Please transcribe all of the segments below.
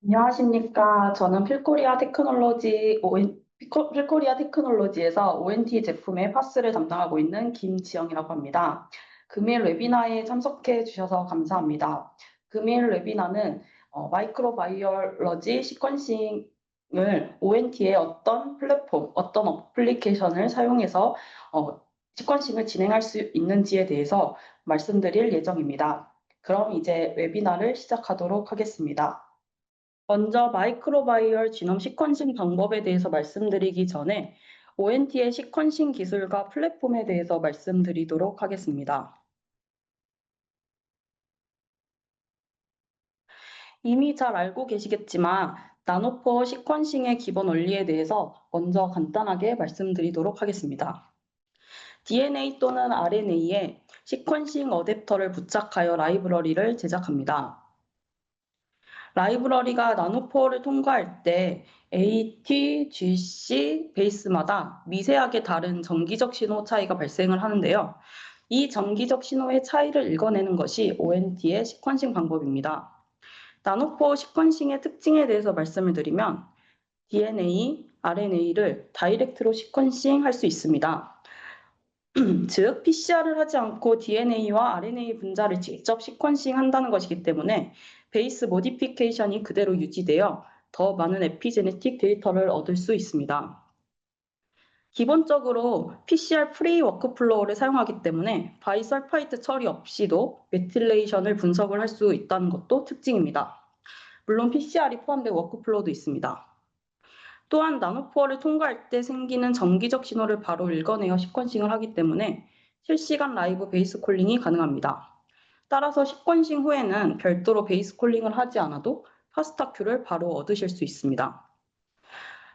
안녕하십니까. 저는 필코리아 테크놀로지에서 ONT 제품의 파스를 담당하고 있는 김지영이라고 합니다. 금일 웨비나에 참석해 주셔서 감사합니다. 금일 웨비나는 마이크로바이올러지 시퀀싱을 ONT의 어떤 플랫폼, 어떤 어플리케이션을 사용해서 시퀀싱을 진행할 수 있는지에 대해서 말씀드릴 예정입니다. 그럼 이제 웨비나를 시작하도록 하겠습니다. 먼저 마이크로바이얼 지놈 시퀀싱 방법에 대해서 말씀드리기 전에 ONT의 시퀀싱 기술과 플랫폼에 대해서 말씀드리도록 하겠습니다. 이미 잘 알고 계시겠지만 나노포 시퀀싱의 기본 원리에 대해서 먼저 간단하게 말씀드리도록 하겠습니다. DNA 또는 RNA에 시퀀싱 어댑터를 부착하여 라이브러리를 제작합니다. 라이브러리가 나노포어를 통과할 때 AT, GC 베이스마다 미세하게 다른 정기적 신호 차이가 발생을 하는데요. 이 정기적 신호의 차이를 읽어내는 것이 ONT의 시퀀싱 방법입니다. 나노포어 시퀀싱의 특징에 대해서 말씀을 드리면 DNA, RNA를 다이렉트로 시퀀싱 할 수 있습니다. 즉, PCR을 하지 않고 DNA와 RNA 분자를 직접 시퀀싱 한다는 것이기 때문에 베이스 모디피케이션이 그대로 유지되어 더 많은 에피제네틱 데이터를 얻을 수 있습니다. 기본적으로 PCR 프리 워크플로우를 사용하기 때문에 바이설파이트 처리 없이도 메틸레이션을 분석을 할 수 있다는 것도 특징입니다. 물론 PCR이 포함된 워크플로우도 있습니다. 또한 나노포어를 통과할 때 생기는 정기적 신호를 바로 읽어내어 시퀀싱을 하기 때문에 실시간 라이브 베이스 콜링이 가능합니다. 따라서 시퀀싱 후에는 별도로 베이스 콜링을 하지 않아도 파스타 큐를 바로 얻으실 수 있습니다.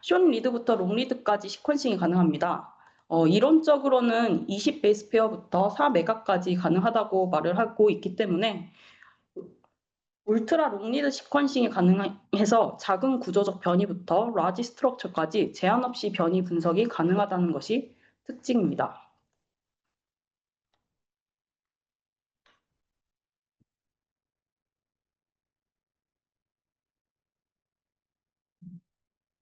숏 리드부터 롱 리드까지 시퀀싱이 가능합니다. 이론적으로는 20 베이스 페어부터 4메가까지 가능하다고 말을 하고 있기 때문에 울트라 롱리드 시퀀싱이 가능해서 작은 구조적 변이부터 라지 스트럭처까지 제한 없이 변이 분석이 가능하다는 것이 특징입니다.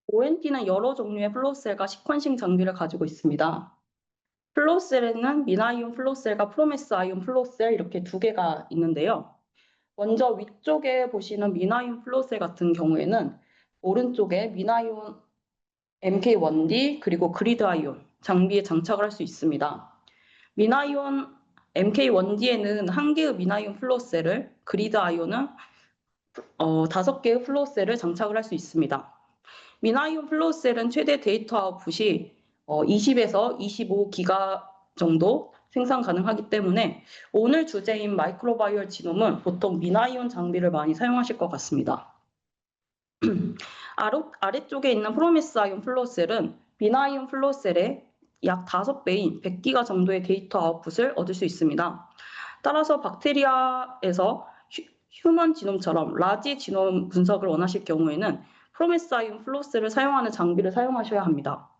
ONT는 여러 종류의 플로우셀과 시퀀싱 장비를 가지고 있습니다. 플로우셀에는 미나이온 플로우셀과 프로메스 아이온 플로우셀 이렇게 두 개가 있는데요. 먼저 위쪽에 보시는 미나이온 플로우셀 같은 경우에는 오른쪽에 미나이온 MK1D 그리고 그리드 아이온 장비에 장착을 할 수 있습니다. 미나이온 MK1D에는 한 개의 미나이온 플로우셀을, 그리드 아이온은 5개의 플로우셀을 장착을 할 수 있습니다. 미나이온 플로우셀은 최대 데이터 아웃풋이 20에서 25기가 정도 생산 가능하기 때문에 오늘 주제인 마이크로바이얼 지놈은 보통 미나이온 장비를 많이 사용하실 것 같습니다. 아래쪽에 있는 프로미스 아이온 플로우셀은 미나이온 플로우셀의 약 5배인 100기가 정도의 데이터 아웃풋을 얻을 수 있습니다. 따라서 박테리아에서 휴먼 지놈처럼 라지 지놈 분석을 원하실 경우에는 프로미스 아이온 플로우셀을 사용하는 장비를 사용하셔야 합니다.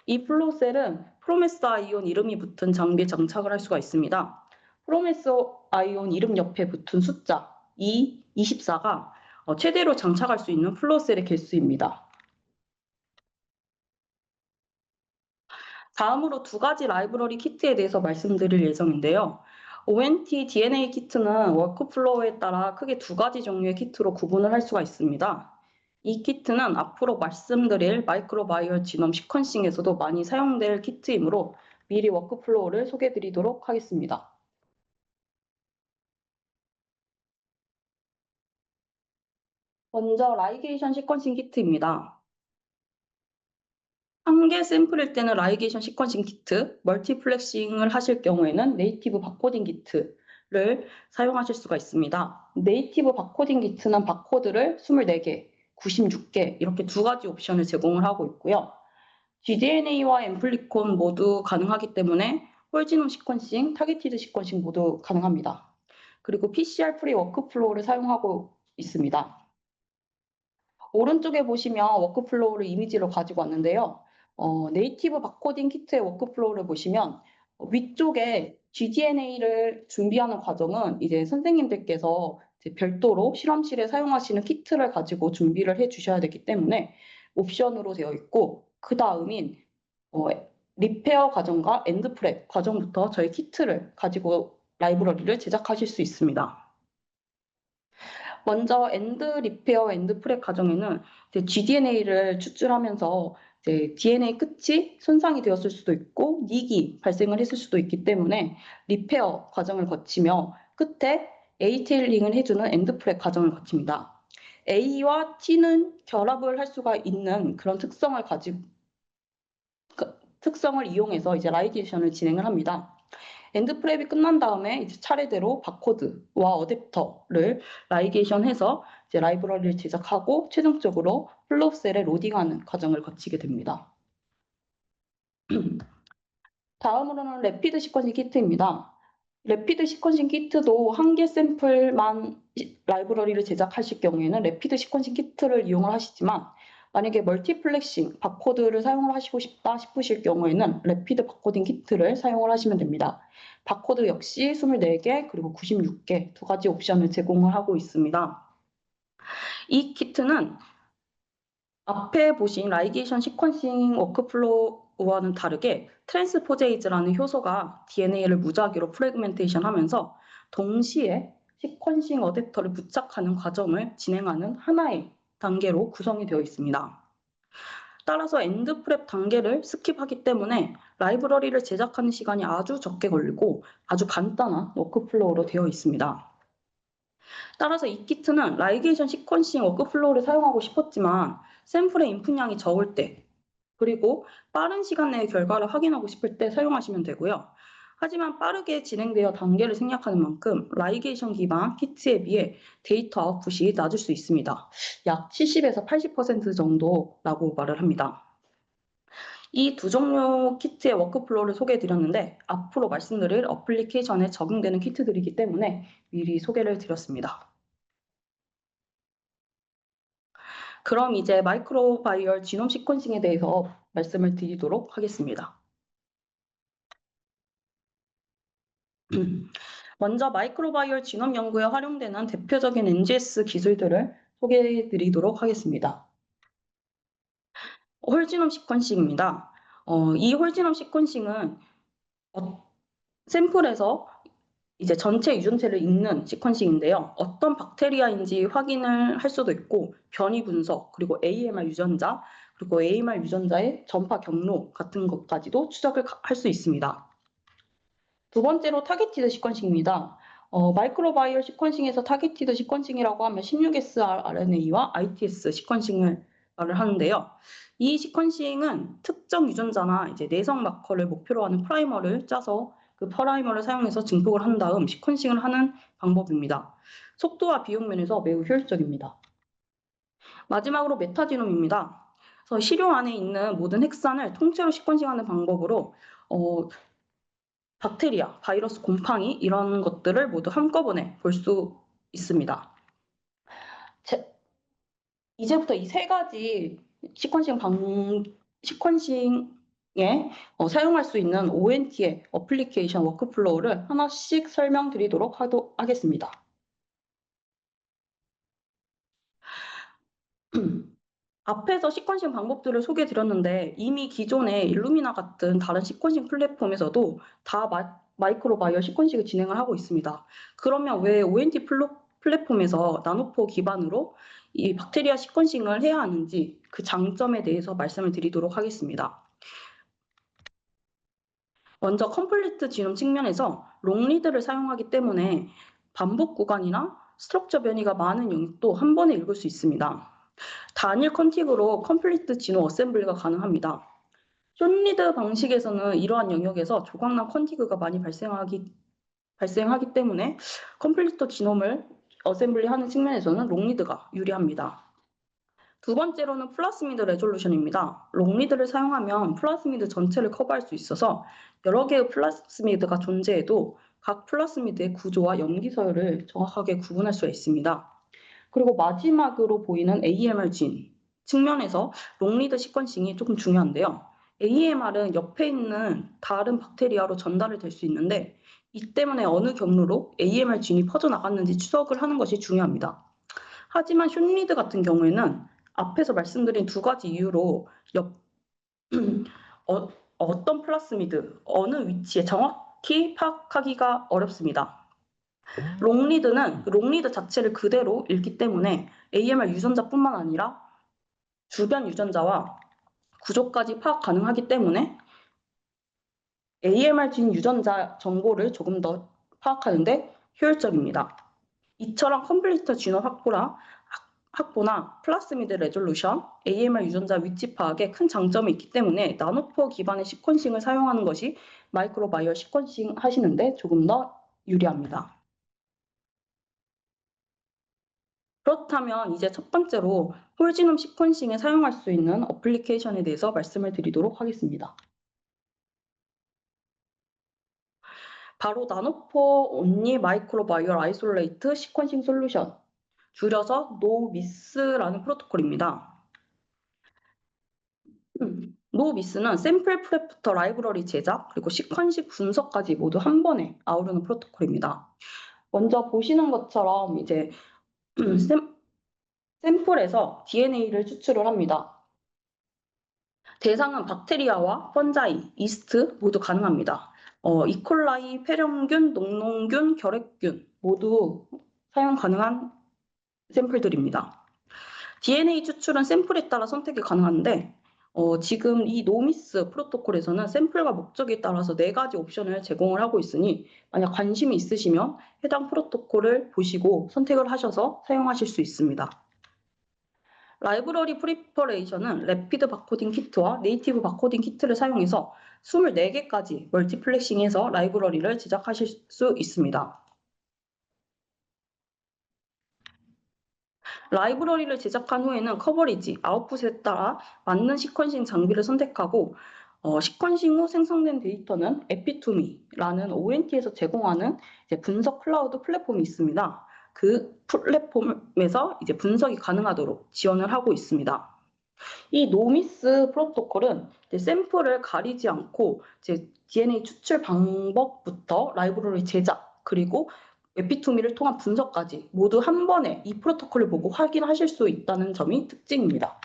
이 플로우셀은 프로미스 아이온 이름이 붙은 장비에 장착을 할 수가 있습니다. 프로미스 아이온 이름 옆에 붙은 숫자 24가 최대로 장착할 수 있는 플로우셀의 개수입니다. 다음으로 두 가지 라이브러리 키트에 대해서 말씀드릴 예정인데요. ONT DNA 키트는 워크플로우에 따라 크게 두 가지 종류의 키트로 구분을 할 수가 있습니다. 이 키트는 앞으로 말씀드릴 마이크로바이얼 지놈 시퀀싱에서도 많이 사용될 키트이므로 미리 워크플로우를 소개해드리도록 하겠습니다. 먼저 라이게이션 시퀀싱 키트입니다. 한 개 샘플일 때는 라이게이션 시퀀싱 키트, 멀티플렉싱을 하실 경우에는 네이티브 바코딩 키트를 사용하실 수가 있습니다. 네이티브 바코딩 키트는 바코드를 24개, 96개 이렇게 두 가지 옵션을 제공을 하고 있고요. gDNA와 앰플리콘 모두 가능하기 때문에 홀지놈 시퀀싱, 타겟티드 시퀀싱 모두 가능합니다. 그리고 PCR 프리 워크플로우를 사용하고 있습니다. 오른쪽에 보시면 워크플로우를 이미지로 가지고 왔는데요. 네이티브 바코딩 키트의 워크플로우를 보시면 위쪽에 gDNA를 준비하는 과정은 이제 선생님들께서 이제 별도로 실험실에 사용하시는 키트를 가지고 준비를 해 주셔야 되기 때문에 옵션으로 되어 있고, 그 다음인 리페어 과정과 엔드 프랩 과정부터 저희 키트를 가지고 라이브러리를 제작하실 수 있습니다. 먼저 엔드 리페어, 엔드 프랩 과정에는 gDNA를 추출하면서 DNA 끝이 손상이 되었을 수도 있고 닉이 발생을 했을 수도 있기 때문에 리페어 과정을 거치며 끝에 A 테일링을 해주는 엔드 프랩 과정을 거칩니다. A와 T는 결합을 할 수가 있는 그런 특성을 이용해서 이제 라이게이션을 진행을 합니다. 엔드 프랩이 끝난 다음에 이제 차례대로 바코드와 어댑터를 라이게이션해서 이제 라이브러리를 제작하고 최종적으로 플로우셀에 로딩하는 과정을 거치게 됩니다. 다음으로는 래피드 시퀀싱 키트입니다. 래피드 시퀀싱 키트도 한 개 샘플만 라이브러리를 제작하실 경우에는 래피드 시퀀싱 키트를 이용을 하시지만, 만약에 멀티플렉싱 바코드를 사용을 하시고 싶다 싶으실 경우에는 래피드 바코딩 키트를 사용을 하시면 됩니다. 바코드 역시 24개 그리고 96개 두 가지 옵션을 제공을 하고 있습니다. 이 키트는 앞에 보신 라이게이션 시퀀싱 워크플로우와는 다르게 트랜스포제이즈라는 효소가 DNA를 무작위로 프래그멘테이션 하면서 동시에 시퀀싱 어댑터를 부착하는 과정을 진행하는 하나의 단계로 구성이 되어 있습니다. 따라서 엔드 프랩 단계를 스킵하기 때문에 라이브러리를 제작하는 시간이 아주 적게 걸리고 아주 간단한 워크플로우로 되어 있습니다. 따라서 이 키트는 라이게이션 시퀀싱 워크플로우를 사용하고 싶었지만 샘플의 인풋량이 적을 때, 그리고 빠른 시간 내에 결과를 확인하고 싶을 때 사용하시면 되고요. 하지만 빠르게 진행되어 단계를 생략하는 만큼 라이게이션 기반 키트에 비해 데이터 아웃풋이 낮을 수 있습니다. 약 70에서 80% 정도라고 말을 합니다. 이 두 종류 키트의 워크플로우를 소개해 드렸는데 앞으로 말씀드릴 어플리케이션에 적용되는 키트들이기 때문에 미리 소개를 드렸습니다. 그럼 이제 마이크로바이얼 지놈 시퀀싱에 대해서 말씀을 드리도록 하겠습니다. 먼저 마이크로바이얼 지놈 연구에 활용되는 대표적인 NGS 기술들을 소개해 드리도록 하겠습니다. 홀지놈 시퀀싱입니다. 이 홀지놈 시퀀싱은 샘플에서 이제 전체 유전체를 읽는 시퀀싱인데요. 어떤 박테리아인지 확인을 할 수도 있고 변이 분석, 그리고 AMR 유전자, 그리고 AMR 유전자의 전파 경로 같은 것까지도 추적을 할 수 있습니다. 두 번째로 타겟티드 시퀀싱입니다. 마이크로바이얼 시퀀싱에서 타겟티드 시퀀싱이라고 하면 16S RNA와 ITS 시퀀싱을 말을 하는데요. 이 시퀀싱은 특정 유전자나 이제 내성 마커를 목표로 하는 프라이머를 짜서 그 프라이머를 사용해서 증폭을 한 다음 시퀀싱을 하는 방법입니다. 속도와 비용 면에서 매우 효율적입니다. 마지막으로 메타지놈입니다. 그래서 시료 안에 있는 모든 핵산을 통째로 시퀀싱하는 방법으로 박테리아, 바이러스, 곰팡이 이런 것들을 모두 한꺼번에 볼 수 있습니다. 이제부터 이 세 가지 시퀀싱에 사용할 수 있는 ONT의 어플리케이션 워크플로우를 하나씩 설명드리도록 하겠습니다. 앞에서 시퀀싱 방법들을 소개해드렸는데 이미 기존의 일루미나 같은 다른 시퀀싱 플랫폼에서도 다 마이크로바이얼 시퀀싱을 진행을 하고 있습니다. 그러면 왜 ONT 플랫폼에서 나노포 기반으로 이 박테리아 시퀀싱을 해야 하는지 그 장점에 대해서 말씀을 드리도록 하겠습니다. 먼저 컴플리트 지놈 측면에서 롱리드를 사용하기 때문에 반복 구간이나 스트럭처 변이가 많은 영역도 한 번에 읽을 수 있습니다. 단일 컨틱으로 컴플리트 지노 어셈블리가 가능합니다. 숏리드 방식에서는 이러한 영역에서 조각난 컨티그가 많이 발생하기 때문에 컴플리트 지놈을 어셈블리하는 측면에서는 롱리드가 유리합니다. 두 번째로는 플라스미드 레졸루션입니다. 롱리드를 사용하면 플라스미드 전체를 커버할 수 있어서 여러 개의 플라스미드가 존재해도 각 플라스미드의 구조와 염기 서열을 정확하게 구분할 수가 있습니다. 그리고 마지막으로 보이는 AMR 진 측면에서 롱리드 시퀀싱이 조금 중요한데요. AMR은 옆에 있는 다른 박테리아로 전달이 될 수 있는데 이 때문에 어느 경로로 AMR 진이 퍼져나갔는지 추적을 하는 것이 중요합니다. 하지만 숏리드 같은 경우에는 앞에서 말씀드린 두 가지 이유로 어, 어떤 플라스미드, 어느 위치에 정확히 파악하기가 어렵습니다. 롱리드는 롱리드 자체를 그대로 읽기 때문에 AMR 유전자뿐만 아니라 주변 유전자와 구조까지 파악 가능하기 때문에 AMR 진 유전자 정보를 조금 더 파악하는데 효율적입니다. 이처럼 컴플리트 진화 확보나 플라스미드 레졸루션, AMR 유전자 위치 파악에 큰 장점이 있기 때문에 나노포 기반의 시퀀싱을 사용하는 것이 마이크로바이오 시퀀싱 하시는데 조금 더 유리합니다. 그렇다면 이제 첫 번째로 홀지놈 시퀀싱에 사용할 수 있는 어플리케이션에 대해서 말씀을 드리도록 하겠습니다. 바로 나노포 온리 마이크로바이얼 아이솔레이트 시퀀싱 솔루션, 줄여서 노미스라는 프로토콜입니다. 노미스는 샘플 프레프터 라이브러리 제작 그리고 시퀀식 분석까지 모두 한 번에 아우르는 프로토콜입니다. 먼저 보시는 것처럼 이제 샘플에서 DNA를 추출을 합니다. 대상은 박테리아와 펀자이, 이스트 모두 가능합니다. 이콜라이, 폐렴균, 녹농균, 결핵균 모두 사용 가능한 샘플들입니다. DNA 추출은 샘플에 따라 선택이 가능한데 지금 이 노미스 프로토콜에서는 샘플과 목적에 따라서 4가지 옵션을 제공을 하고 있으니 만약 관심이 있으시면 해당 프로토콜을 보시고 선택을 하셔서 사용하실 수 있습니다. 라이브러리 프리퍼레이션은 래피드 바코딩 키트와 네이티브 바코딩 키트를 사용해서 24개까지 멀티플렉싱해서 라이브러리를 제작하실 수 있습니다. 라이브러리를 제작한 후에는 커버리지, 아웃풋에 따라 맞는 시퀀싱 장비를 선택하고 시퀀싱 후 생성된 데이터는 에피투미라는 ONT에서 제공하는 분석 클라우드 플랫폼이 있습니다. 그 플랫폼에서 이제 분석이 가능하도록 지원을 하고 있습니다. 이 노미스 프로토콜은 샘플을 가리지 않고 DNA 추출 방법부터 라이브러리 제작 그리고 에피토미를 통한 분석까지 모두 한 번에 이 프로토콜을 보고 확인하실 수 있다는 점이 특징입니다.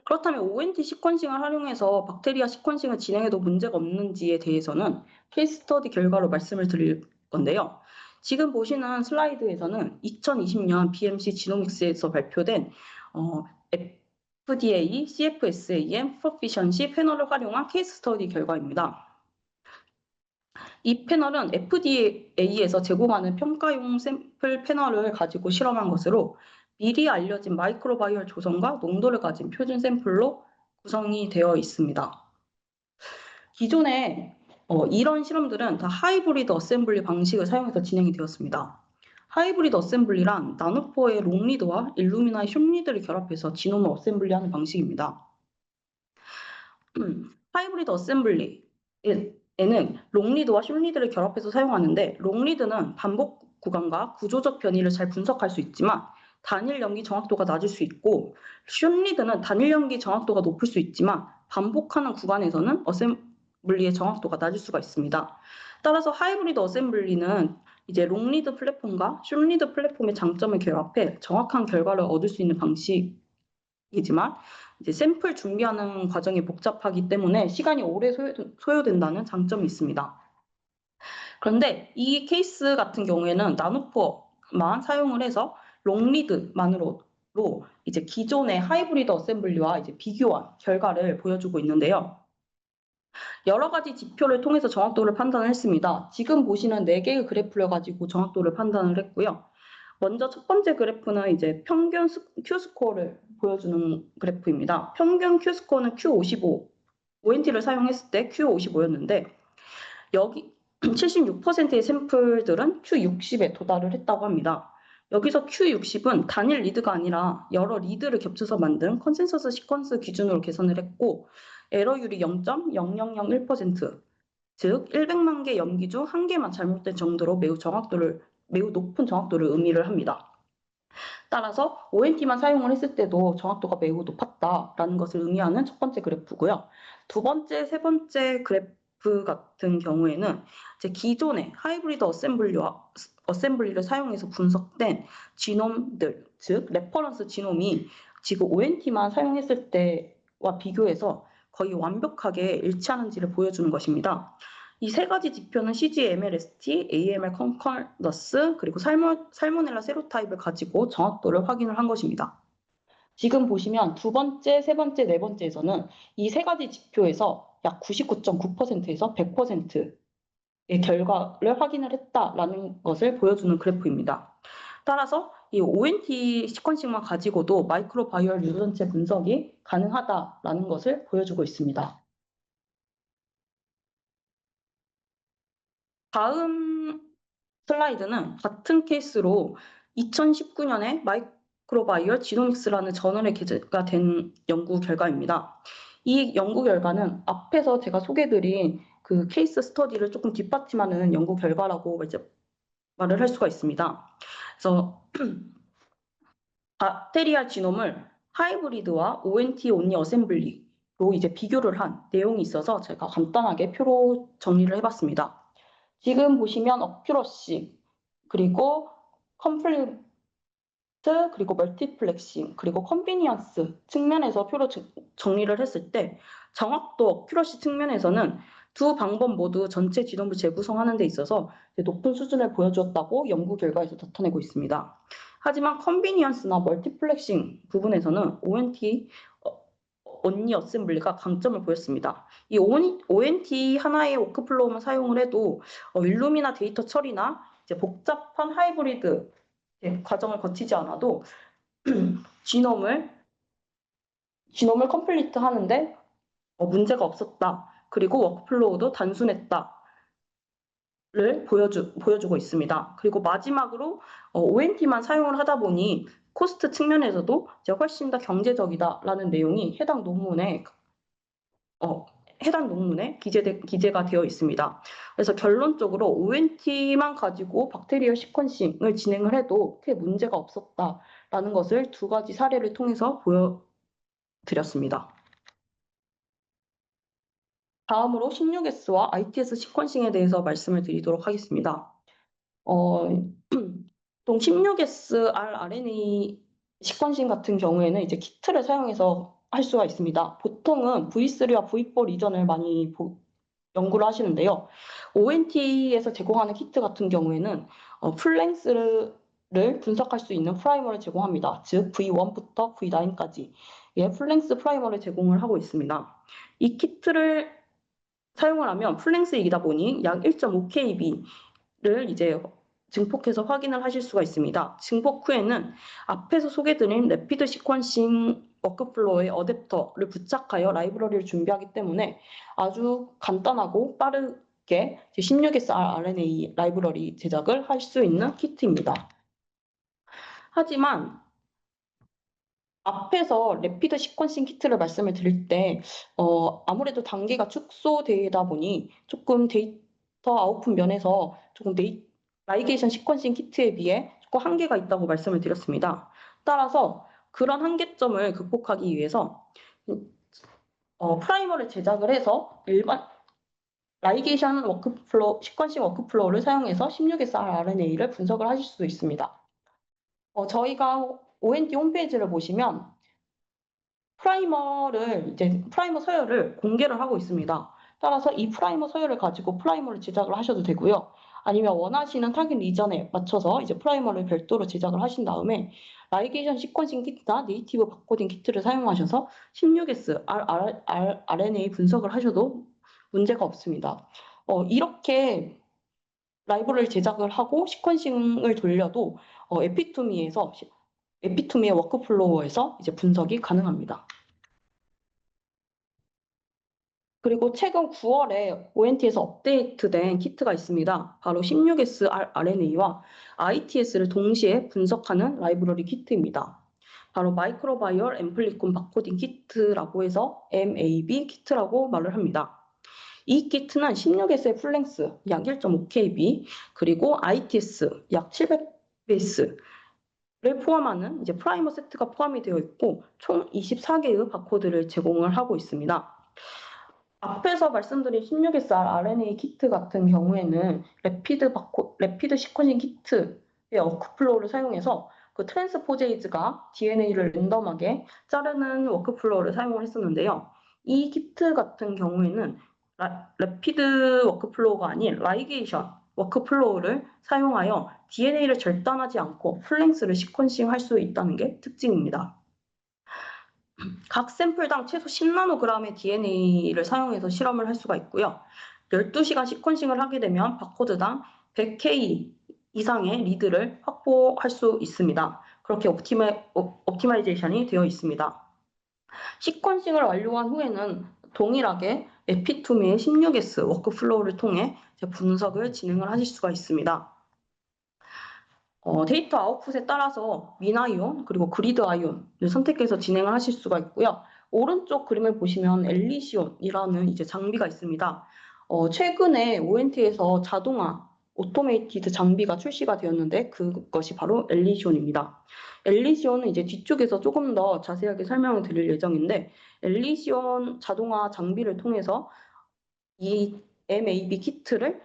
그렇다면 ONT 시퀀싱을 활용해서 박테리아 시퀀싱을 진행해도 문제가 없는지에 대해서는 케이스 스터디 결과로 말씀을 드릴 건데요. 지금 보시는 슬라이드에서는 2020년 BMC 지노믹스에서 발표된 FDA, CFSAM, 프로피션시 패널을 활용한 케이스 스터디 결과입니다. 이 패널은 FDA에서 제공하는 평가용 샘플 패널을 가지고 실험한 것으로 미리 알려진 마이크로바이얼 조성과 농도를 가진 표준 샘플로 구성이 되어 있습니다. 기존에 이런 실험들은 다 하이브리드 어셈블리 방식을 사용해서 진행이 되었습니다. 하이브리드 어셈블리란 나노포의 롱리드와 일루미나의 숏리드를 결합해서 지놈을 어셈블리하는 방식입니다. 하이브리드 어셈블리에는 롱리드와 숏리드를 결합해서 사용하는데 롱리드는 반복 구간과 구조적 변이를 잘 분석할 수 있지만 단일 연기 정확도가 낮을 수 있고 숏리드는 단일 연기 정확도가 높을 수 있지만 반복하는 구간에서는 어셈블리의 정확도가 낮을 수가 있습니다. 따라서 하이브리드 어셈블리는 이제 롱리드 플랫폼과 숏리드 플랫폼의 장점을 결합해 정확한 결과를 얻을 수 있는 방식이지만 이제 샘플 준비하는 과정이 복잡하기 때문에 시간이 오래 소요된다는 장점이 있습니다. 그런데 이 케이스 같은 경우에는 나노포만 사용을 해서 롱리드만으로 이제 기존의 하이브리드 어셈블리와 이제 비교한 결과를 보여주고 있는데요. 여러 가지 지표를 통해서 정확도를 판단을 했습니다. 지금 보시는 4개의 그래프를 가지고 정확도를 판단을 했고요. 먼저 첫 번째 그래프는 이제 평균 Q스코어를 보여주는 그래프입니다. 평균 Q스코어는 Q55, ONT를 사용했을 때 Q55였는데 여기 76%의 샘플들은 Q60에 도달을 했다고 합니다. 여기서 Q60은 단일 리드가 아니라 여러 리드를 겹쳐서 만든 컨센서스 시퀀스 기준으로 계산을 했고 에러율이 0.0001%, 즉 100만 개 염기 중 1개만 잘못된 정도로 매우 높은 정확도를 의미를 합니다. 따라서 ONT만 사용을 했을 때도 정확도가 매우 높았다라는 것을 의미하는 첫 번째 그래프고요. 두 번째, 세 번째 그래프 같은 경우에는 이제 기존의 하이브리드 어셈블리를 사용해서 분석된 지놈들, 즉 레퍼런스 지놈이 지금 ONT만 사용했을 때와 비교해서 거의 완벽하게 일치하는지를 보여주는 것입니다. 이 세 가지 지표는 CG-MLST, AML 컨커런스, 그리고 살모넬라 세로타입을 가지고 정확도를 확인을 한 것입니다. 지금 보시면 두 번째, 세 번째, 네 번째에서는 이 세 가지 지표에서 약 99.9%에서 100%의 결과를 확인을 했다라는 것을 보여주는 그래프입니다. 따라서 이 ONT 시퀀싱만 가지고도 마이크로바이얼 유전체 분석이 가능하다라는 것을 보여주고 있습니다. 다음 슬라이드는 같은 케이스로 2019년에 마이크로바이얼 지노믹스라는 저널에 게재가 된 연구 결과입니다. 이 연구 결과는 앞에서 제가 소개드린 그 케이스 스터디를 조금 뒷받침하는 연구 결과라고 이제 말을 할 수가 있습니다. 그래서 박테리아 지놈을 하이브리드와 ONT 온리 어셈블리로 이제 비교를 한 내용이 있어서 제가 간단하게 표로 정리를 해봤습니다. 지금 보시면 어큐러시, 그리고 컴플리트, 그리고 멀티플렉싱, 그리고 컨비니언스 측면에서 표로 정리를 했을 때 정확도 어큐러시 측면에서는 두 방법 모두 전체 지nom을 재구성하는 데 있어서 높은 수준을 보여주었다고 연구 결과에서 나타내고 있습니다. 하지만 컨비니언스나 멀티플렉싱 부분에서는 ONT 온리 어셈블리가 강점을 보였습니다. 이 ONT 하나의 워크플로우만 사용을 해도 일루미나 데이터 처리나 이제 복잡한 하이브리드 과정을 거치지 않아도 지놈을 컴플리트 하는데 문제가 없었다. 그리고 워크플로우도 단순했다. 를 보여주고 있습니다. 그리고 마지막으로 ONT만 사용을 하다 보니 코스트 측면에서도 이제 훨씬 더 경제적이다라는 내용이 해당 논문에 기재가 되어 있습니다. 그래서 결론적으로 ONT만 가지고 박테리아 시퀀싱을 진행을 해도 크게 문제가 없었다라는 것을 두 가지 사례를 통해서 보여드렸습니다. 다음으로 16S와 ITS 시퀀싱에 대해서 말씀을 드리도록 하겠습니다. 보통 16S rRNA 시퀀싱 같은 경우에는 이제 키트를 사용해서 할 수가 있습니다. 보통은 V3와 V4 리전을 많이 연구를 하시는데요. ONT에서 제공하는 키트 같은 경우에는 풀랭스를 분석할 수 있는 프라이머를 제공합니다. 즉 V1부터 V9까지 풀랭스 프라이머를 제공을 하고 있습니다. 이 키트를 사용을 하면 풀랭스이다 보니 약 1.5kb를 이제 증폭해서 확인을 하실 수가 있습니다. 증폭 후에는 앞에서 소개드린 래피드 시퀀싱 워크플로우의 어댑터를 부착하여 라이브러리를 준비하기 때문에 아주 간단하고 빠르게 16S rRNA 라이브러리 제작을 할 수 있는 키트입니다. 하지만 앞에서 래피드 시퀀싱 키트를 말씀을 드릴 때 아무래도 단계가 축소되다 보니 조금 데이터 아웃풋 면에서 조금 라이게이션 시퀀싱 키트에 비해 조금 한계가 있다고 말씀을 드렸습니다. 따라서 그런 한계점을 극복하기 위해서 프라이머를 제작을 해서 일반 라이게이션 시퀀싱 워크플로우를 사용해서 16S rRNA를 분석을 하실 수 있습니다. 저희가 ONT 홈페이지를 보시면 프라이머 서열을 공개를 하고 있습니다. 따라서 이 프라이머 서열을 가지고 프라이머를 제작을 하셔도 되고요. 아니면 원하시는 타깃 리전에 맞춰서 이제 프라이머를 별도로 제작을 하신 다음에 라이게이션 시퀀싱 키트나 네이티브 바코딩 키트를 사용하셔서 16S rRNA 분석을 하셔도 문제가 없습니다. 이렇게 라이브러리를 제작을 하고 시퀀싱을 돌려도 에피토미의 워크플로우에서 이제 분석이 가능합니다. 그리고 최근 9월에 ONT에서 업데이트된 키트가 있습니다. 바로 16S rRNA와 ITS를 동시에 분석하는 라이브러리 키트입니다. 바로 마이크로바이얼 앰플리콘 바코딩 키트라고 해서 MAB 키트라고 말을 합니다. 이 키트는 16S의 풀랭스 약 1.5kb 그리고 ITS 약 700베이스 포함하는 이제 프라이머 세트가 포함이 되어 있고 총 24개의 바코드를 제공을 하고 있습니다. 앞에서 말씀드린 16SR RNA 키트 같은 경우에는 레피드 시퀀싱 키트의 워크플로우를 사용해서 그 트랜스포제이즈가 DNA를 랜덤하게 자르는 워크플로우를 사용을 했었는데요. 이 키트 같은 경우에는 레피드 워크플로우가 아닌 라이게이션 워크플로우를 사용하여 DNA를 절단하지 않고 플랭스를 시퀀싱 할 수 있다는 게 특징입니다. 각 샘플당 최소 10나노그램의 DNA를 사용해서 실험을 할 수가 있고요. 12시간 시퀀싱을 하게 되면 바코드당 100K 이상의 리드를 확보할 수 있습니다. 그렇게 옵티마이제이션이 되어 있습니다. 시퀀싱을 완료한 후에는 동일하게 에피토미의 16S 워크플로우를 통해 분석을 진행을 하실 수가 있습니다. 데이터 아웃풋에 따라서 민아이온 그리고 그리드 아이온을 선택해서 진행을 하실 수가 있고요. 오른쪽 그림을 보시면 엘리시온이라는 이제 장비가 있습니다. 최근에 ONT에서 자동화 오토메이티드 장비가 출시가 되었는데 그것이 바로 엘리시온입니다. 엘리시온은 이제 뒤쪽에서 조금 더 자세하게 설명을 드릴 예정인데 엘리시온 자동화 장비를 통해서 이 MMA 키트를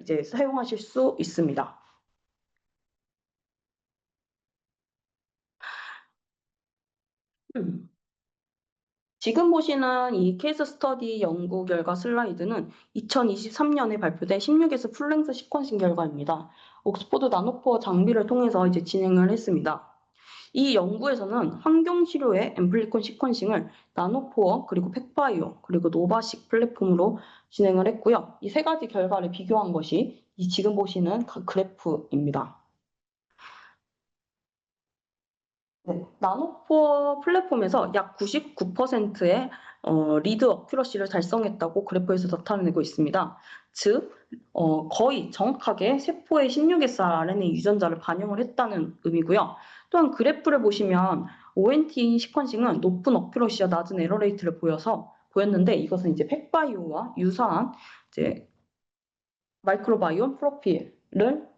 이제 사용하실 수 있습니다. 지금 보시는 이 케이스 스터디 연구 결과 슬라이드는 2023년에 발표된 16에서 풀랭스 시퀀싱 결과입니다. 옥스포드 나노코어 장비를 통해서 이제 진행을 했습니다. 이 연구에서는 환경 치료의 앰플리콘 시퀀싱을 나노코어 그리고 팩바이오 그리고 노바식 플랫폼으로 진행을 했고요. 이 세 가지 결과를 비교한 것이 이 지금 보시는 그래프입니다. 네, 나노코어 플랫폼에서 약 99%의 리드 어큐러시를 달성했다고 그래프에서 나타내고 있습니다. 즉, 거의 정확하게 세포의 16SR RNA 유전자를 반영을 했다는 의미고요. 또한 그래프를 보시면 ONT 시퀀싱은 높은 어큐러시와 낮은 에러 레이트를 보였는데 이것은 이제 팩바이오와 유사한 이제 마이크로바이옴 프로필을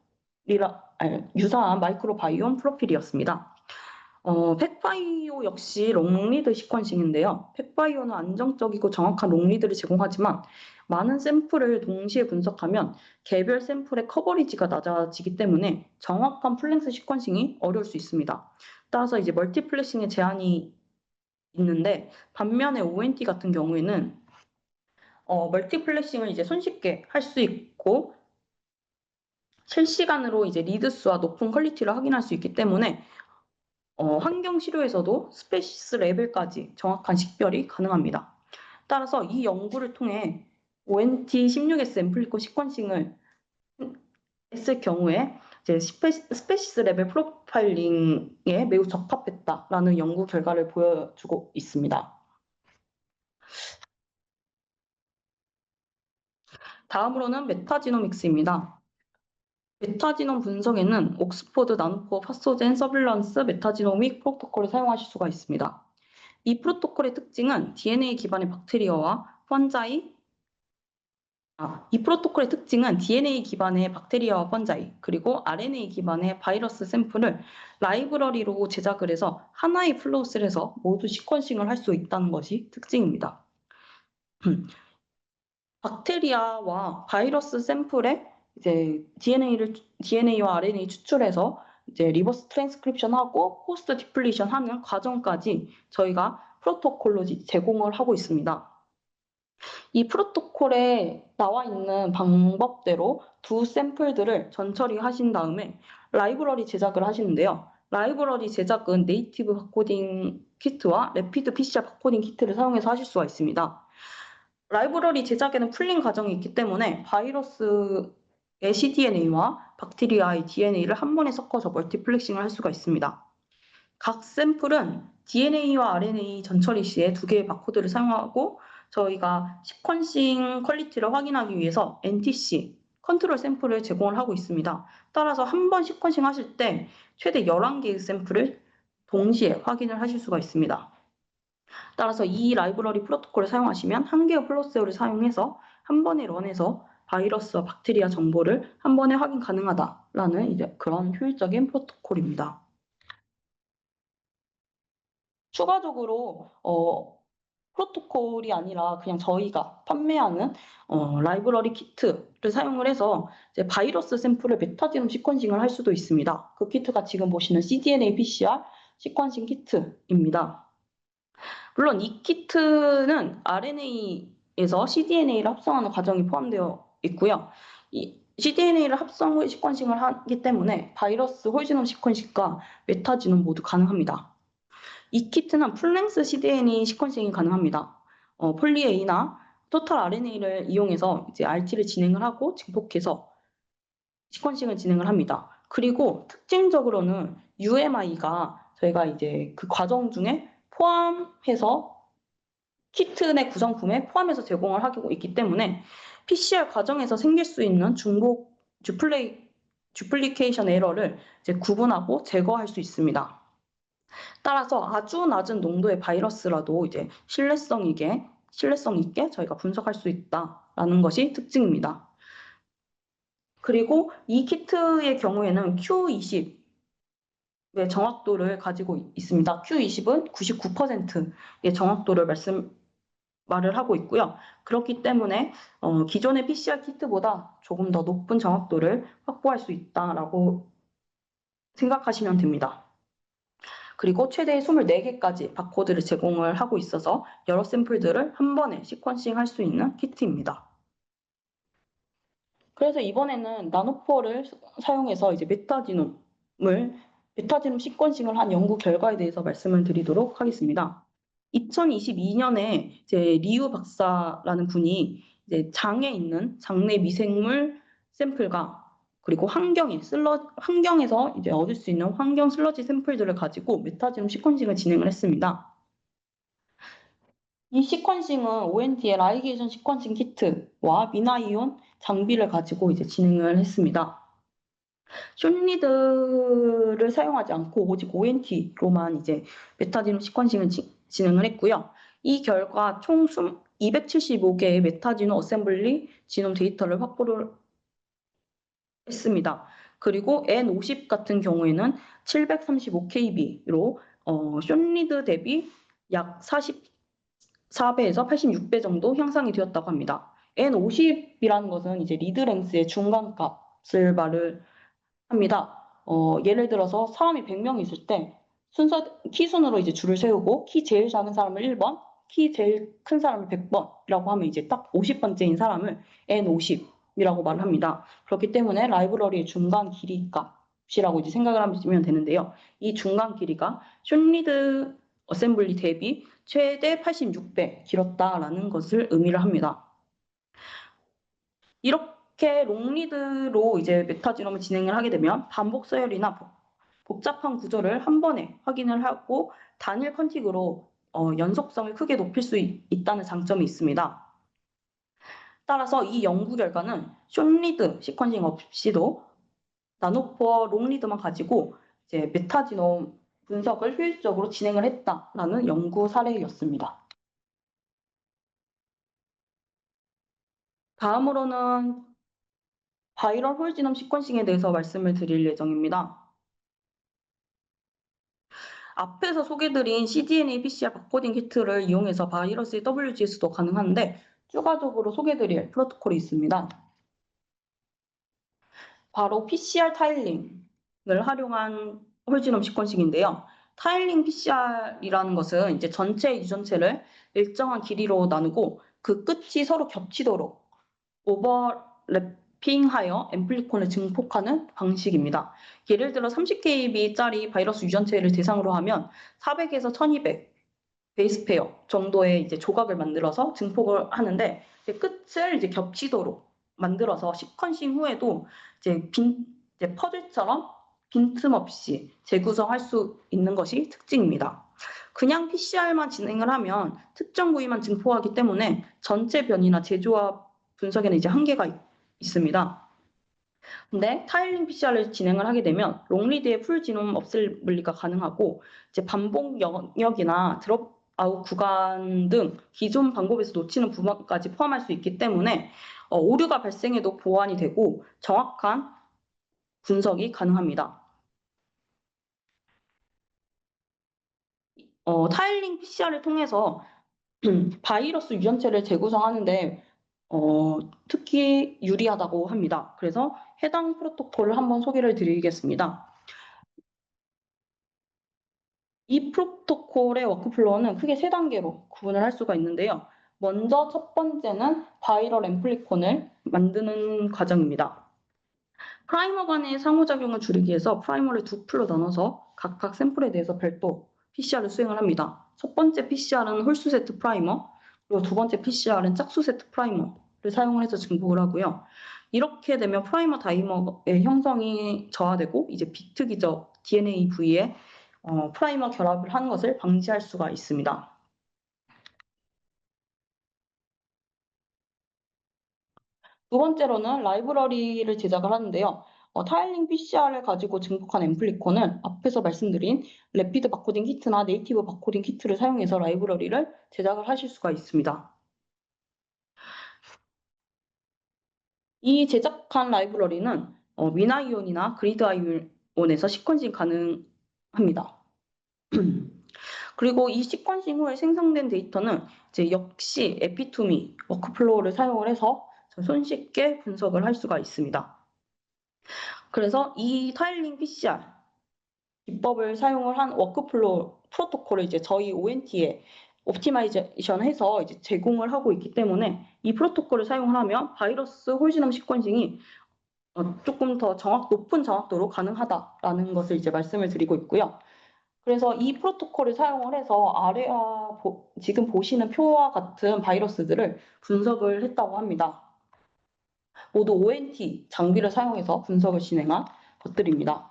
유사한 마이크로바이옴 프로필이었습니다. 팩바이오 역시 롱리드 시퀀싱인데요. 팩바이오는 안정적이고 정확한 롱리드를 제공하지만 많은 샘플을 동시에 분석하면 개별 샘플의 커버리지가 낮아지기 때문에 정확한 플랭스 시퀀싱이 어려울 수 있습니다. 따라서 이제 멀티플렉싱에 제한이 있는데 반면에 ONT 같은 경우에는 멀티플렉싱을 이제 손쉽게 할 수 있고 실시간으로 이제 리드 수와 높은 퀄리티를 확인할 수 있기 때문에 환경 치료에서도 스페시스 레벨까지 정확한 식별이 가능합니다. 따라서 이 연구를 통해 ONT16S 앰플리콘 시퀀싱을 했을 경우에 이제 스페시스 레벨 프로파일링에 매우 적합했다라는 연구 결과를 보여주고 있습니다. 다음으로는 메타지노믹스입니다. 메타지놈 분석에는 옥스포드 나노코어 파소젠 서빌런스 메타지노믹 프로토콜을 사용하실 수가 있습니다. 이 프로토콜의 특징은 DNA 기반의 박테리아와 펀자이, 그리고 RNA 기반의 바이러스 샘플을 라이브러리로 제작을 해서 하나의 플로우셀에서 모두 시퀀싱을 할 수 있다는 것이 특징입니다. 박테리아와 바이러스 샘플에 이제 DNA와 RNA 추출해서 이제 리버스 트랜스크립션하고 포스트 디플리션 하는 과정까지 저희가 프로토콜로 제공을 하고 있습니다. 이 프로토콜에 나와 있는 방법대로 두 샘플들을 전처리하신 다음에 라이브러리 제작을 하시는데요. 라이브러리 제작은 네이티브 바코딩 키트와 레피드 PCR 바코딩 키트를 사용해서 하실 수가 있습니다. 라이브러리 제작에는 풀링 과정이 있기 때문에 바이러스의 cDNA와 박테리아의 DNA를 한 번에 섞어서 멀티플렉싱을 할 수가 있습니다. 각 샘플은 DNA와 RNA 전처리 시에 두 개의 바코드를 사용하고 저희가 시퀀싱 퀄리티를 확인하기 위해서 NTC, 컨트롤 샘플을 제공을 하고 있습니다. 따라서 한 번 시퀀싱 하실 때 최대 11개의 샘플을 동시에 확인을 하실 수가 있습니다. 따라서 이 라이브러리 프로토콜을 사용하시면 한 개의 플로세어를 사용해서 한 번에 런해서 바이러스와 박테리아 정보를 한 번에 확인 가능하다라는 이제 그런 효율적인 프로토콜입니다. 추가적으로 프로토콜이 아니라 그냥 저희가 판매하는 라이브러리 키트를 사용을 해서 이제 바이러스 샘플을 메타지놈 시퀀싱을 할 수도 있습니다. 그 키트가 지금 보시는 cDNA PCR 시퀀싱 키트입니다. 물론 이 키트는 RNA에서 cDNA를 합성하는 과정이 포함되어 있고요. 이 cDNA를 합성 후 시퀀싱을 하기 때문에 바이러스 홀지놈 시퀀싱과 메타지놈 모두 가능합니다. 이 키트는 풀랭스 cDNA 시퀀싱이 가능합니다. 폴리A나 토탈 RNA를 이용해서 이제 RT를 진행을 하고 증폭해서 시퀀싱을 진행을 합니다. 그리고 특징적으로는 UMI가 저희가 이제 그 과정 중에 포함해서 키트 내 구성품에 포함해서 제공을 하고 있기 때문에 PCR 과정에서 생길 수 있는 중복 주플리케이션 에러를 이제 구분하고 제거할 수 있습니다. 따라서 아주 낮은 농도의 바이러스라도 이제 신뢰성 있게 저희가 분석할 수 있다라는 것이 특징입니다. 그리고 이 키트의 경우에는 Q20의 정확도를 가지고 있습니다. Q20은 99%의 정확도를 말을 하고 있고요. 그렇기 때문에 기존의 PCR 키트보다 조금 더 높은 정확도를 확보할 수 있다라고 생각하시면 됩니다. 그리고 최대 24개까지 바코드를 제공을 하고 있어서 여러 샘플들을 한 번에 시퀀싱 할 수 있는 키트입니다. 그래서 이번에는 나노포어를 사용해서 이제 메타지놈 시퀀싱을 한 연구 결과에 대해서 말씀을 드리도록 하겠습니다. 2022년에 이제 리우 박사라는 분이 이제 장에 있는 장내 미생물 샘플과 그리고 환경에서 이제 얻을 수 있는 환경 슬러지 샘플들을 가지고 메타지놈 시퀀싱을 진행을 했습니다. 이 시퀀싱은 ONT의 라이게이션 시퀀싱 키트와 미나이온 장비를 가지고 이제 진행을 했습니다. 숏리드를 사용하지 않고 오직 ONT로만 이제 메타지놈 시퀀싱을 진행을 했고요. 이 결과 총 275개의 메타지놈 어셈블리 지놈 데이터를 확보를 했습니다. 그리고 N50 같은 경우에는 735kb로 숏리드 대비 약 44배에서 86배 정도 향상이 되었다고 합니다. N50이라는 것은 이제 리드 랭스의 중간값을 말을 합니다. 예를 들어서 사람이 100명 있을 때 키순으로 이제 줄을 세우고 키 제일 작은 사람을 1번, 키 제일 큰 사람을 100번이라고 하면 이제 딱 50번째인 사람을 N50이라고 말을 합니다. 그렇기 때문에 라이브러리의 중간 길이 값이라고 이제 생각을 하시면 되는데요. 이 중간 길이가 숏리드 어셈블리 대비 최대 86배 길었다라는 것을 의미를 합니다. 이렇게 롱리드로 이제 메타지놈을 진행을 하게 되면 반복 서열이나 복잡한 구조를 한 번에 확인을 하고 단일 컨틱으로 연속성을 크게 높일 수 있다는 장점이 있습니다. 따라서 이 연구 결과는 숏리드 시퀀싱 없이도 나노포어 롱리드만 가지고 이제 메타지놈 분석을 효율적으로 진행을 했다라는 연구 사례였습니다. 다음으로는 바이럴 홀지놈 시퀀싱에 대해서 말씀을 드릴 예정입니다. 앞에서 소개드린 cDNA PCR 바코딩 키트를 이용해서 바이러스의 WGS도 가능한데 추가적으로 소개드릴 프로토콜이 있습니다. 바로 PCR 타일링을 활용한 홀지놈 시퀀싱인데요. 타일링 PCR이라는 것은 이제 전체 유전체를 일정한 길이로 나누고 그 끝이 서로 겹치도록 오버래핑하여 앰플리콘을 증폭하는 방식입니다. 예를 들어 30kb짜리 바이러스 유전체를 대상으로 하면 400에서 1200 베이스 페어 정도의 이제 조각을 만들어서 증폭을 하는데 끝을 이제 겹치도록 만들어서 시퀀싱 후에도 이제 퍼즐처럼 빈틈없이 재구성할 수 있는 것이 특징입니다. 그냥 PCR만 진행을 하면 특정 부위만 증폭하기 때문에 전체 변이나 재조합 분석에는 이제 한계가 있습니다. 근데 타일링 PCR을 진행을 하게 되면 롱리드의 풀 지놈 어셈블리가 가능하고 이제 반복 영역이나 드롭아웃 구간 등 기존 방법에서 놓치는 부분까지 포함할 수 있기 때문에 오류가 발생해도 보완이 되고 정확한 분석이 가능합니다. 타일링 PCR을 통해서 바이러스 유전체를 재구성하는데 특히 유리하다고 합니다. 그래서 해당 프로토콜을 한번 소개를 드리겠습니다. 이 프로토콜의 워크플로우는 크게 세 단계로 구분을 할 수가 있는데요. 먼저 첫 번째는 바이럴 앰플리콘을 만드는 과정입니다. 프라이머 간의 상호작용을 줄이기 위해서 프라이머를 두 풀로 나눠서 각각 샘플에 대해서 별도 PCR을 수행을 합니다. 첫 번째 PCR은 홀수 세트 프라이머, 그리고 두 번째 PCR은 짝수 세트 프라이머를 사용을 해서 증폭을 하고요. 이렇게 되면 프라이머 다이머의 형성이 저하되고 이제 비특이적 DNA 부위에 프라이머 결합을 하는 것을 방지할 수가 있습니다. 두 번째로는 라이브러리를 제작을 하는데요. 타일링 PCR을 가지고 증폭한 앰플리콘은 앞에서 말씀드린 래피드 바코딩 키트나 네이티브 바코딩 키트를 사용해서 라이브러리를 제작을 하실 수가 있습니다. 이 제작한 라이브러리는 위나이온이나 그리드아이온에서 시퀀싱 가능합니다. 그리고 이 시퀀싱 후에 생성된 데이터는 이제 역시 에피투미 워크플로우를 사용을 해서 손쉽게 분석을 할 수가 있습니다. 그래서 이 타일링 PCR 기법을 사용을 한 워크플로우 프로토콜을 이제 저희 ONT에 옵티마이제이션 해서 이제 제공을 하고 있기 때문에 이 프로토콜을 사용을 하면 바이러스 홀지놈 시퀀싱이 조금 더 높은 정확도로 가능하다라는 것을 이제 말씀을 드리고 있고요. 그래서 이 프로토콜을 사용을 해서 아래와 지금 보시는 표와 같은 바이러스들을 분석을 했다고 합니다. 모두 ONT 장비를 사용해서 분석을 진행한 것들입니다.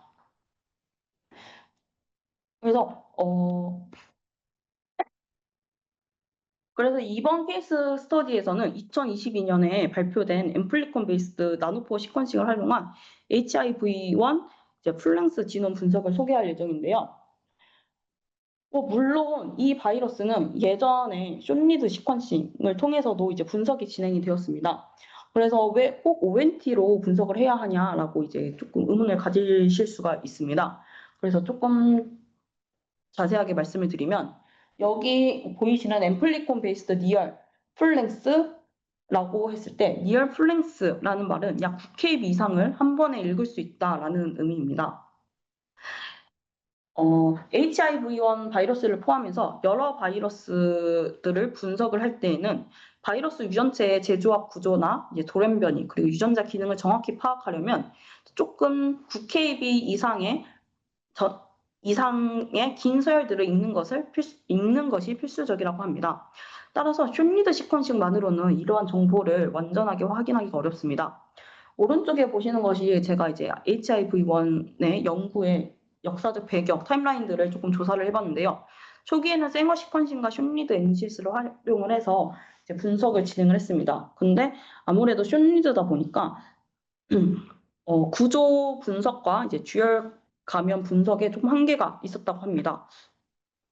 그래서 이번 케이스 스터디에서는 2022년에 발표된 앰플리콘 베이스드 나노포 시퀀싱을 활용한 HIV1 플랭스 지놈 분석을 소개할 예정인데요. 물론 이 바이러스는 예전에 쇼니드 시퀀싱을 통해서도 이제 분석이 진행이 되었습니다. 그래서 왜 꼭 ONT로 분석을 해야 하냐라고 이제 조금 의문을 가지실 수가 있습니다. 그래서 조금 자세하게 말씀을 드리면 여기 보이시는 앰플리콘 베이스드 니얼 풀랭스라고 했을 때 니얼 풀랭스라는 말은 약 9KB 이상을 한 번에 읽을 수 있다라는 의미입니다. HIV1 바이러스를 포함해서 여러 바이러스들을 분석을 할 때에는 바이러스 유전체의 재조합 구조나 이제 돌연변이 그리고 유전자 기능을 정확히 파악하려면 조금 9KB 이상의 긴 서열들을 읽는 것이 필수적이라고 합니다. 따라서 쇼니드 시퀀싱만으로는 이러한 정보를 완전하게 확인하기가 어렵습니다. 오른쪽에 보시는 것이 제가 이제 HIV1의 연구의 역사적 배경, 타임라인들을 조금 조사를 해봤는데요. 초기에는 생어 시퀀싱과 쇼니드 NGS를 활용을 해서 이제 분석을 진행을 했습니다. 근데 아무래도 쇼니드다 보니까 구조 분석과 이제 주열 감염 분석에 조금 한계가 있었다고 합니다.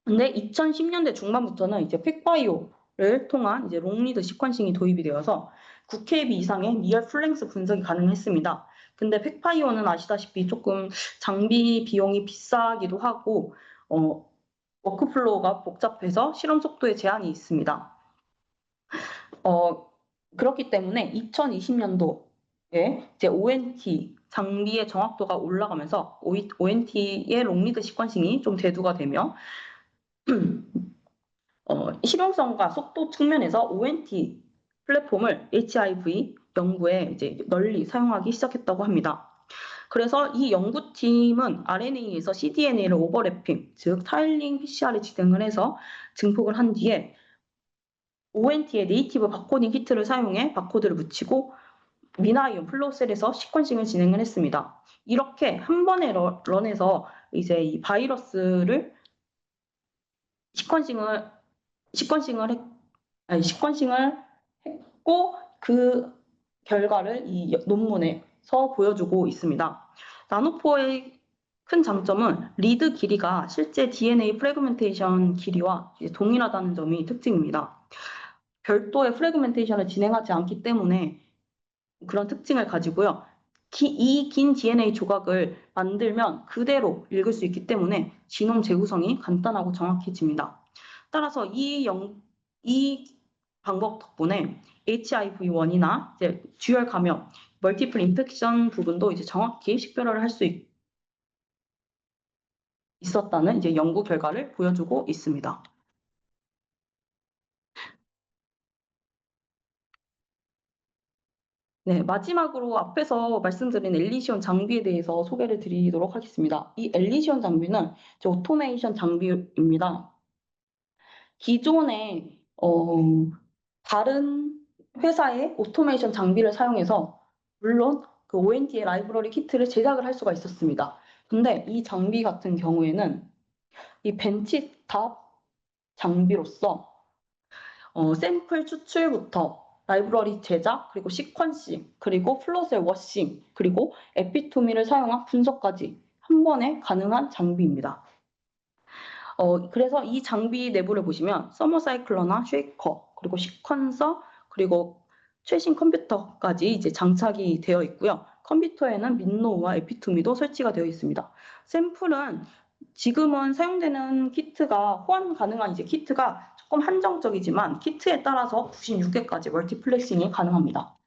근데 2010년대 중반부터는 이제 팩바이오를 통한 이제 롱리드 시퀀싱이 도입이 되어서 9KB 이상의 니얼 플랭스 분석이 가능했습니다. 근데 팩바이오는 아시다시피 조금 장비 비용이 비싸기도 하고 워크플로우가 복잡해서 실험 속도에 제한이 있습니다. 그렇기 때문에 2020년도에 이제 ONT 장비의 정확도가 올라가면서 ONT의 롱리드 시퀀싱이 좀 대두가 되며 실용성과 속도 측면에서 ONT 플랫폼을 HIV 연구에 이제 널리 사용하기 시작했다고 합니다. 그래서 이 연구팀은 RNA에서 cDNA를 오버래핑, 즉 타일링 PCR을 진행을 해서 증폭을 한 뒤에 ONT의 네이티브 바코딩 키트를 사용해 바코드를 붙이고 미나이온 플로우셀에서 시퀀싱을 진행을 했습니다. 이렇게 한 번에 런해서 이제 이 바이러스를 시퀀싱을 했고 그 결과를 이 논문에서 보여주고 있습니다. 나노포의 큰 장점은 리드 길이가 실제 DNA 프래그멘테이션 길이와 동일하다는 점이 특징입니다. 별도의 프래그멘테이션을 진행하지 않기 때문에 그런 특징을 가지고요. 이 긴 DNA 조각을 만들면 그대로 읽을 수 있기 때문에 지놈 재구성이 간단하고 정확해집니다. 따라서 이 방법 덕분에 HIV1이나 이제 듀얼 감염, 멀티플 인펙션 부분도 이제 정확히 식별을 할 수 있었다는 이제 연구 결과를 보여주고 있습니다. 네, 마지막으로 앞에서 말씀드린 엘리시온 장비에 대해서 소개를 드리도록 하겠습니다. 이 엘리시온 장비는 이제 오토메이션 장비입니다. 기존에 다른 회사의 오토메이션 장비를 사용해서 물론 그 ONT의 라이브러리 키트를 제작을 할 수가 있었습니다. 근데 이 장비 같은 경우에는 이 벤치탑 장비로서 샘플 추출부터 라이브러리 제작, 그리고 시퀀싱, 그리고 플로셀 워싱, 그리고 에피토미를 사용한 분석까지 한 번에 가능한 장비입니다. 그래서 이 장비 내부를 보시면 서머사이클러나 쉐이커, 그리고 시퀀서, 그리고 최신 컴퓨터까지 이제 장착이 되어 있고요. 컴퓨터에는 민노우와 에피토미도 설치가 되어 있습니다. 샘플은 지금은 사용되는 키트가 호환 가능한 이제 키트가 조금 한정적이지만 키트에 따라서 96개까지 멀티플렉싱이 가능합니다.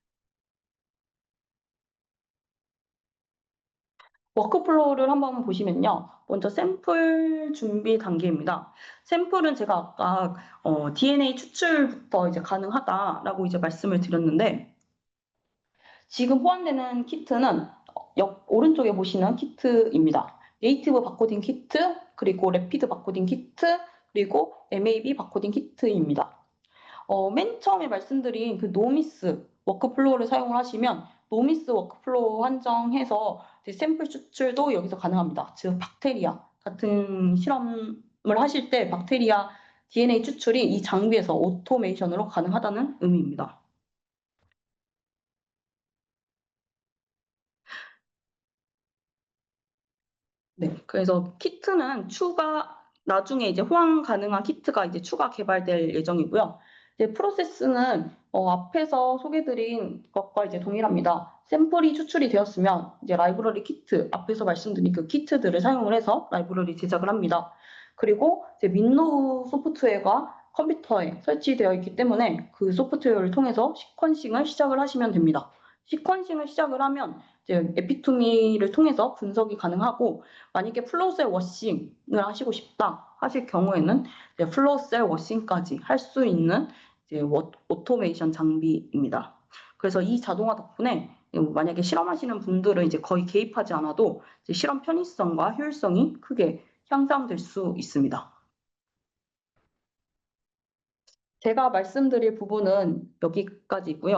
워크플로우를 한번 보시면요. 먼저 샘플 준비 단계입니다. 샘플은 제가 아까 DNA 추출부터 이제 가능하다라고 이제 말씀을 드렸는데 지금 호환되는 키트는 오른쪽에 보시는 키트입니다. 네이티브 바코딩 키트, 그리고 래피드 바코딩 키트, 그리고 MAB 바코딩 키트입니다. 맨 처음에 말씀드린 그 노미스 워크플로우를 사용을 하시면 노미스 워크플로우 한정해서 샘플 추출도 여기서 가능합니다. 즉 박테리아 같은 실험을 하실 때 박테리아 DNA 추출이 이 장비에서 오토메이션으로 가능하다는 의미입니다. 네, 그래서 키트는 나중에 이제 호환 가능한 키트가 이제 추가 개발될 예정이고요. 이제 프로세스는 앞에서 소개드린 것과 이제 동일합니다. 샘플이 추출이 되었으면 이제 라이브러리 키트, 앞에서 말씀드린 그 키트들을 사용을 해서 라이브러리 제작을 합니다. 그리고 이제 민노우 소프트웨어가 컴퓨터에 설치되어 있기 때문에 그 소프트웨어를 통해서 시퀀싱을 시작을 하시면 됩니다. 시퀀싱을 시작을 하면 이제 에피토미를 통해서 분석이 가능하고 만약에 플로우셀 워싱을 하시고 싶다 하실 경우에는 이제 플로우셀 워싱까지 할 수 있는 이제 오토메이션 장비입니다. 그래서 이 자동화 덕분에 만약에 실험하시는 분들은 이제 거의 개입하지 않아도 이제 실험 편의성과 효율성이 크게 향상될 수 있습니다. 제가 말씀드릴 부분은 여기까지고요.